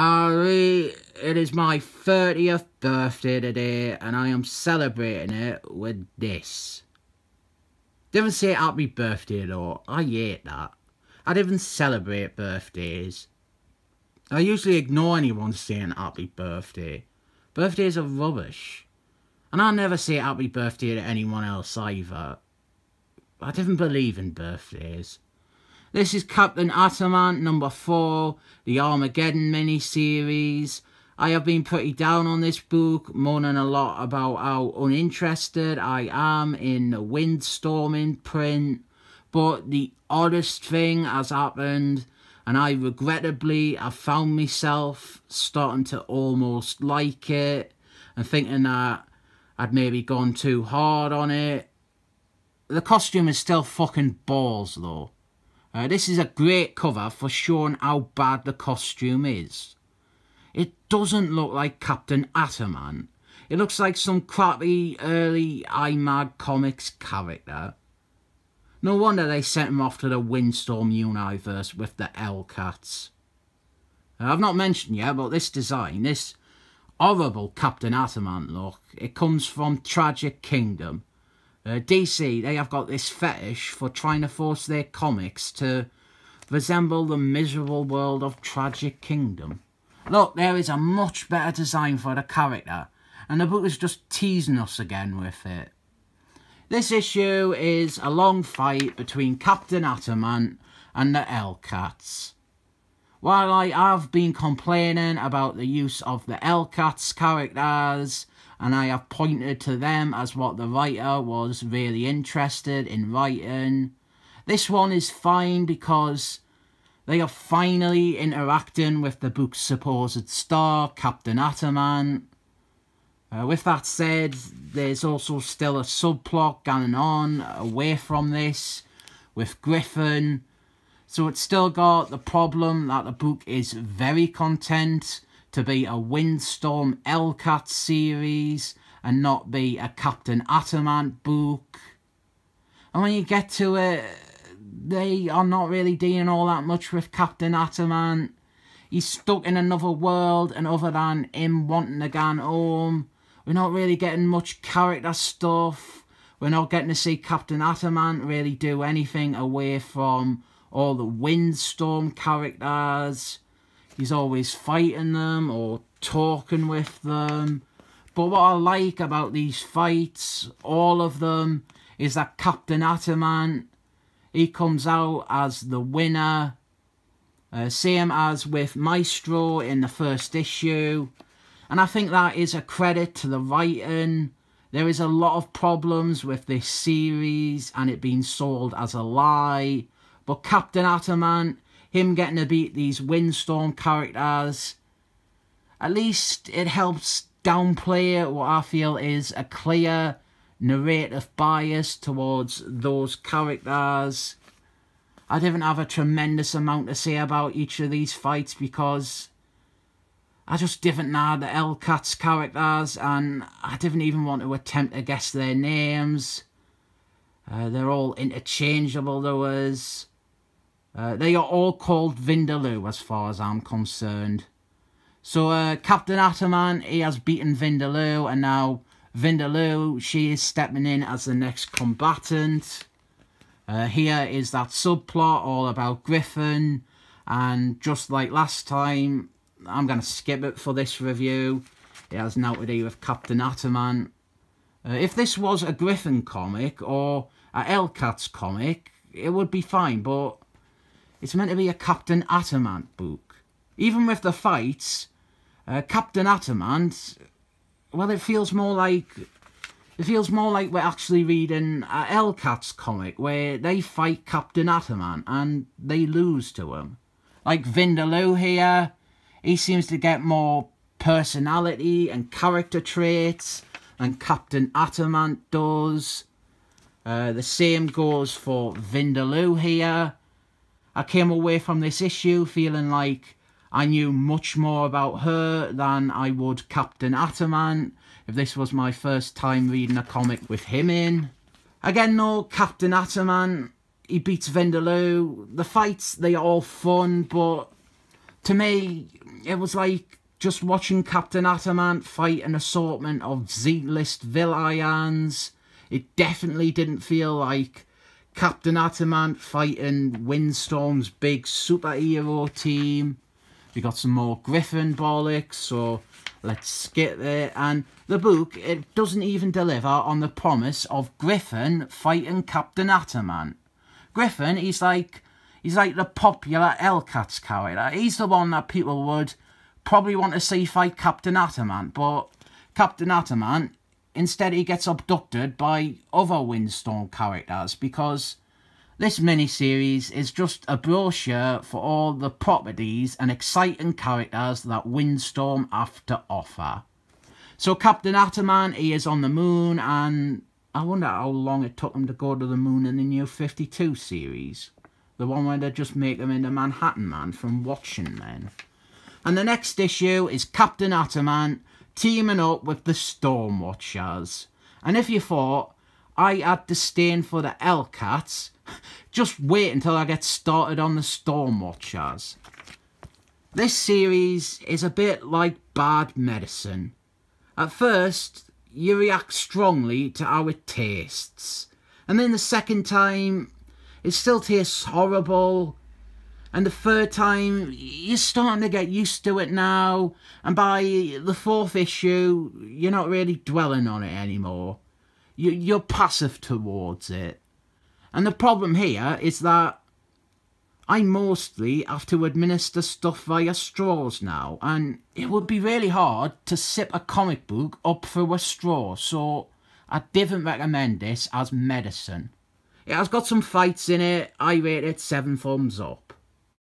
It is my 30th birthday today, and I am celebrating it with this. Didn't say happy birthday though, I hate that. I didn't celebrate birthdays. I usually ignore anyone saying happy birthday. Birthdays are rubbish. And I never say happy birthday to anyone else either. I didn't believe in birthdays. This is Captain Ataman number 4, the Armageddon mini-series. I have been pretty down on this book, moaning a lot about how uninterested I am in the Wildstorm in print, but the oddest thing has happened, and I regrettably have found myself starting to almost like it, and thinking that I'd maybe gone too hard on it. The costume is still fucking balls though. This is a great cover for showing how bad the costume is. It doesn't look like Captain Ataman. It looks like some crappy early IMAG comics character. No wonder they sent him off to the Wildstorm universe with the WildC.A.T.s. I've not mentioned yet about this design, this horrible Captain Ataman look. It comes from Tragic Kingdom. DC, they have got this fetish for trying to force their comics to resemble the miserable world of Tragic Kingdom. Look, there is a much better design for the character, and the book is just teasing us again with it. This issue is a long fight between Captain Ataman and the WildC.A.T.s. While I have been complaining about the use of the WildC.A.T.s characters, and I have pointed to them as what the writer was really interested in writing, this one is fine because they are finally interacting with the book's supposed star, Captain Ataman. With that said, there's also still a subplot going on away from this with Griffin, so it's still got the problem that the book is very content to be a Wildstorm WildC.A.T.s series and not be a Captain Ataman book. And when you get to it, they are not really doing all that much with Captain Ataman. He's stuck in another world, and other than him wanting to go home, we're not really getting much character stuff. We're not getting to see Captain Ataman really do anything away from all the Wildstorm characters. He's always fighting them or talking with them. But what I like about these fights, all of them, is that Captain Ataman, he comes out as the winner. Same as with Maestro in the first issue. And I think that is a credit to the writing. There is a lot of problems with this series and it being sold as a lie. But Captain Ataman, him getting to beat these Wildstorm characters, at least it helps downplay what I feel is a clear narrative bias towards those characters. I didn't have a tremendous amount to say about each of these fights because I just didn't know the WildC.A.T.s characters, and I didn't even want to attempt to guess their names. They're all interchangeable to us. They are all called Vindaloo as far as I'm concerned. So Captain Ataman, he has beaten Vindaloo, and now Vindaloo, she is stepping in as the next combatant. Here is that subplot all about Griffin, and just like last time, I'm going to skip it for this review. It has now to do with Captain Ataman. If this was a Griffin comic or a WildC.A.T.s comic, it would be fine, but it's meant to be a Captain Ataman book. Even with the fights, Captain Ataman, well, it feels more like we're actually reading a WildC.A.T.s comic where they fight Captain Ataman and they lose to him. Like Vindaloo here, he seems to get more personality and character traits than Captain Ataman does. The same goes for Vindaloo here. I came away from this issue feeling like I knew much more about her than I would Captain Ataman if this was my first time reading a comic with him in. Again though, Captain Ataman, he beats Vindaloo. The fights, they are all fun, but To me, it was like just watching Captain Adamant fight an assortment of Z-list villains. It definitely didn't feel like Captain Adamant fighting Wildstorm's big superhero team. We got some more Griffin bollocks, so let's skip it. And the book, it doesn't even deliver on the promise of Griffin fighting Captain Adamant. Griffin, he's like the popular WildC.A.T.s character. He's the one that people would probably want to see fight Captain Adamant, but Captain Adamant, instead he gets abducted by other Wildstorm characters, because this miniseries is just a brochure for all the properties and exciting characters that Wildstorm have to offer. So Captain Adamant, he is on the moon, and I wonder how long it took him to go to the moon in the New 52 series. The one where they just make him into Manhattan Man from Watching Men. And the next issue is Captain Adamant teaming up with the Storm Watchers. And if you thought I had disdain for the WildC.A.T.s, just wait until I get started on the Storm Watchers. This series is a bit like bad medicine. At first, you react strongly to how it tastes. And then the second time, it still tastes horrible. And the third time, you're starting to get used to it now. And by the fourth issue, you're not really dwelling on it anymore. You're passive towards it. And the problem here is that I mostly have to administer stuff via straws now. And it would be really hard to sip a comic book up through a straw. So I didn't recommend this as medicine. It has got some fights in it. I rate it 7 thumbs up.